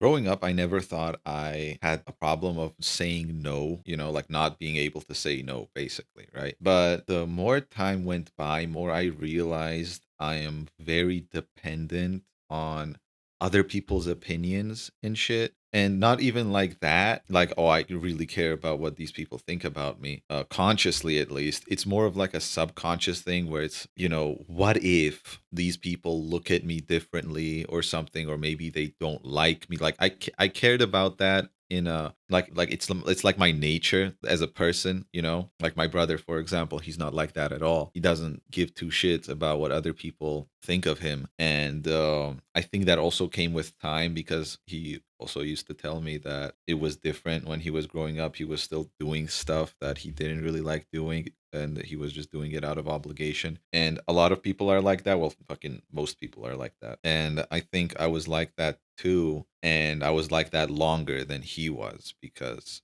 Growing up, I never thought I had a problem of saying no, like not being able to say no, basically, right? But the more time went by, more I realized I am very dependent on other people's opinions and shit. And not even like that, like, oh, I really care about what these people think about me, consciously at least. It's more of like a subconscious thing where it's, what if these people look at me differently or something, or maybe they don't like me. Like I cared about that in a like it's like my nature as a person, like my brother, for example. He's not like that at all. He doesn't give two shits about what other people think of him. And I think that also came with time, because he also used to tell me that it was different when he was growing up. He was still doing stuff that he didn't really like doing, and he was just doing it out of obligation. And a lot of people are like that. Well, fucking most people are like that. And I think I was like that too. And I was like that longer than he was, because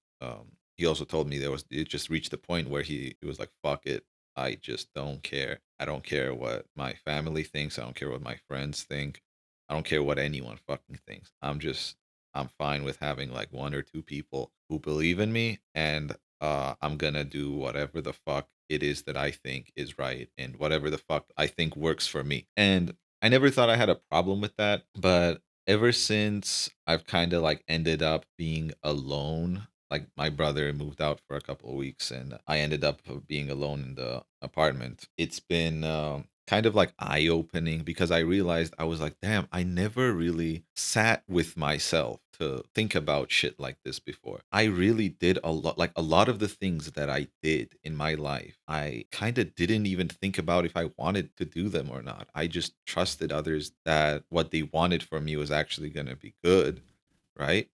he also told me it just reached the point where he was like, fuck it. I just don't care. I don't care what my family thinks. I don't care what my friends think. I don't care what anyone fucking thinks. I'm fine with having like one or two people who believe in me, and I'm gonna do whatever the fuck it is that I think is right, and whatever the fuck I think works for me. And I never thought I had a problem with that, but ever since I've kind of like ended up being alone, like my brother moved out for a couple of weeks and I ended up being alone in the apartment. It's been kind of like eye opening, because I realized I was like, damn, I never really sat with myself to think about shit like this before. I really did a lot, like a lot of the things that I did in my life. I kind of didn't even think about if I wanted to do them or not. I just trusted others that what they wanted from me was actually going to be good, right?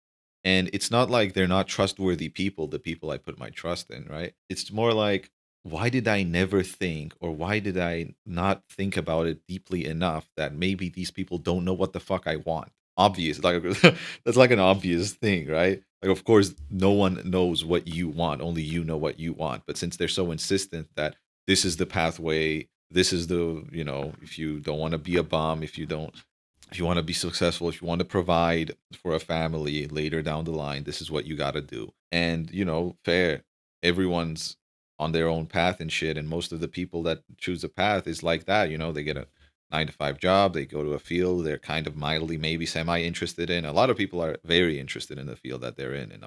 And it's not like they're not trustworthy people, the people I put my trust in, right? It's more like, why did I never think, or why did I not think about it deeply enough that maybe these people don't know what the fuck I want? Obvious, like that's like an obvious thing, right? Like, of course, no one knows what you want, only you know what you want. But since they're so insistent that this is the pathway, this is if you don't want to be a bum, if you want to be successful, if you want to provide for a family later down the line, this is what you got to do. And, fair. Everyone's on their own path and shit. And most of the people that choose a path is like that. They get a 9 to 5 job, they go to a field they're kind of mildly, maybe semi interested in. A lot of people are very interested in the field that they're in. And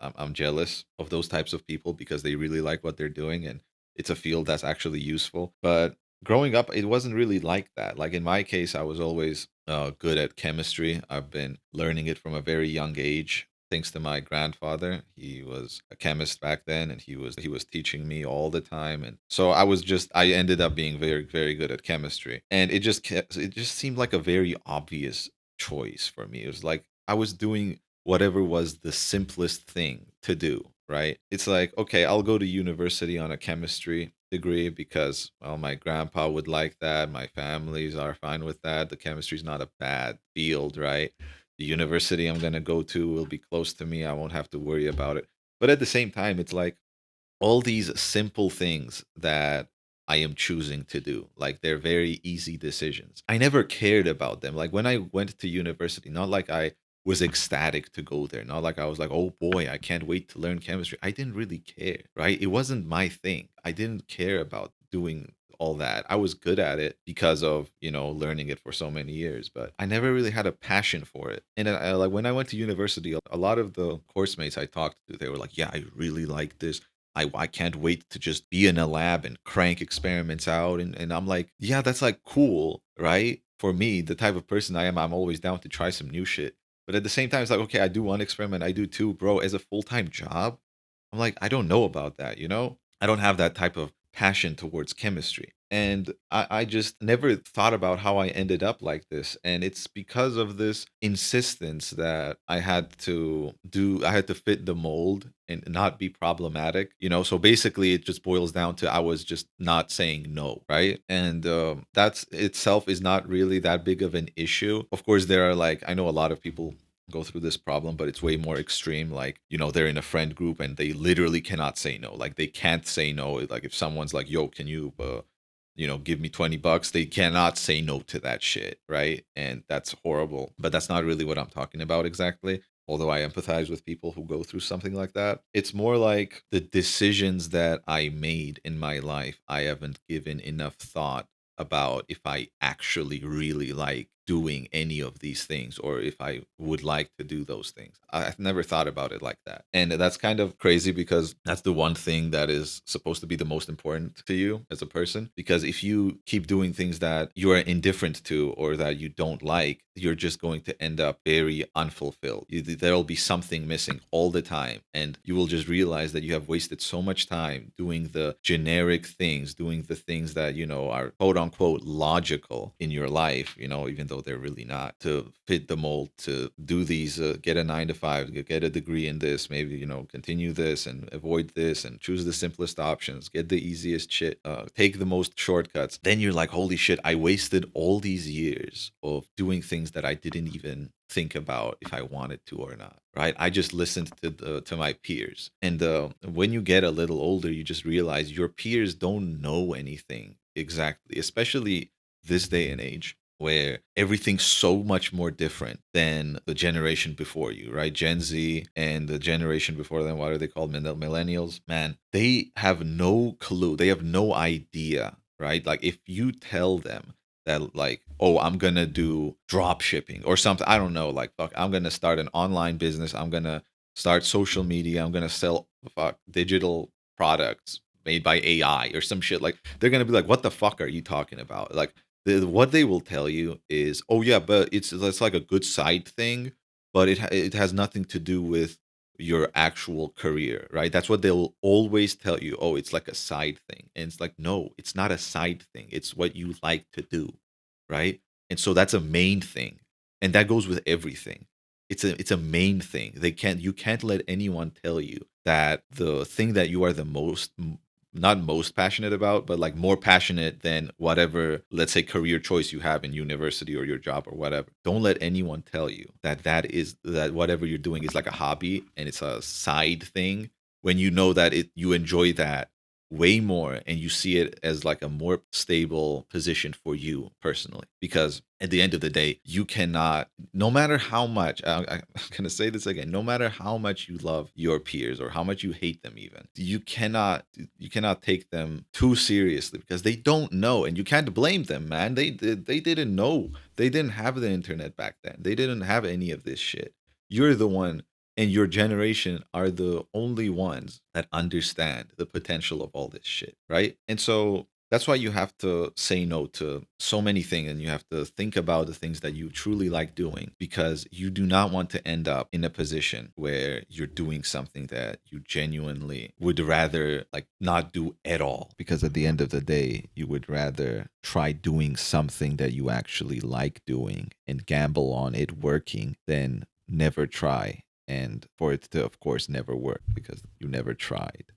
I'm jealous of those types of people, because they really like what they're doing. And it's a field that's actually useful. But growing up, it wasn't really like that. Like in my case, I was always good at chemistry. I've been learning it from a very young age, thanks to my grandfather. He was a chemist back then, and he was teaching me all the time. And so I ended up being very very good at chemistry, and it just seemed like a very obvious choice for me. It was like I was doing whatever was the simplest thing to do, right? It's like, okay, I'll go to university on a chemistry degree because, well, my grandpa would like that. My families are fine with that. The chemistry's not a bad field, right? The university I'm going to go to will be close to me. I won't have to worry about it. But at the same time, it's like all these simple things that I am choosing to do. Like, they're very easy decisions. I never cared about them. Like when I went to university, not like I was ecstatic to go there. Not like I was like, oh boy, I can't wait to learn chemistry. I didn't really care, right? It wasn't my thing. I didn't care about doing all that. I was good at it because of, learning it for so many years, but I never really had a passion for it. And like when I went to university, a lot of the course mates I talked to, they were like, yeah, I really like this. I can't wait to just be in a lab and crank experiments out. And I'm like, yeah, that's like cool, right? For me, the type of person I am, I'm always down to try some new shit. But at the same time, it's like, okay, I do one experiment, I do two, bro. As a full time job, I'm like, I don't know about that, you know? I don't have that type of passion towards chemistry. And I just never thought about how I ended up like this. And it's because of this insistence that I had to fit the mold and not be problematic, So basically, it just boils down to I was just not saying no, right? And that's itself is not really that big of an issue. Of course, there are like, I know a lot of people go through this problem, but it's way more extreme. Like, they're in a friend group and they literally cannot say no. Like, they can't say no. Like, if someone's like, yo, can you give me $20, they cannot say no to that shit, right? And that's horrible. But that's not really what I'm talking about exactly. Although I empathize with people who go through something like that. It's more like the decisions that I made in my life, I haven't given enough thought about if I actually really like doing any of these things or if I would like to do those things. I've never thought about it like that. And that's kind of crazy because that's the one thing that is supposed to be the most important to you as a person. Because if you keep doing things that you are indifferent to or that you don't like, you're just going to end up very unfulfilled. There'll be something missing all the time. And you will just realize that you have wasted so much time doing the generic things, doing the things that, are quote unquote logical in your life, even though they're really not, to fit the mold, to do these, get a 9 to 5, get a degree in this, maybe, continue this and avoid this and choose the simplest options, get the easiest shit, take the most shortcuts. Then you're like, holy shit, I wasted all these years of doing things that I didn't even think about if I wanted to or not, right? I just listened to my peers. And when you get a little older, you just realize your peers don't know anything exactly, especially this day and age where everything's so much more different than the generation before you, right? Gen Z and the generation before them, what are they called? Millennials. Man, they have no clue. They have no idea, right? Like if you tell them that like, oh, I'm gonna do drop shipping or something, I don't know, like fuck, I'm gonna start an online business, I'm gonna start social media, I'm gonna sell fuck digital products made by AI or some shit, like they're gonna be like, what the fuck are you talking about? Like what they will tell you is, oh yeah, but it's like a good side thing, but it has nothing to do with your actual career, right? That's what they'll always tell you. Oh, it's like a side thing. And it's like, no, it's not a side thing. It's what you like to do, right? And so that's a main thing. And that goes with everything. It's a main thing. You can't let anyone tell you that the thing that you are the not most passionate about, but like more passionate than whatever, let's say, career choice you have in university or your job or whatever. Don't let anyone tell you that whatever you're doing is like a hobby and it's a side thing when you know that you enjoy that way more and you see it as like a more stable position for you personally, because at the end of the day you cannot, no matter how much I'm going to say this again, no matter how much you love your peers or how much you hate them, even you cannot take them too seriously because they don't know, and you can't blame them, man. They didn't know. They didn't have the internet back then. They didn't have any of this shit. You're the one, and your generation are the only ones that understand the potential of all this shit, right? And so that's why you have to say no to so many things and you have to think about the things that you truly like doing, because you do not want to end up in a position where you're doing something that you genuinely would rather like not do at all, because at the end of the day you would rather try doing something that you actually like doing and gamble on it working than never try, and for it to of course never work because you never tried.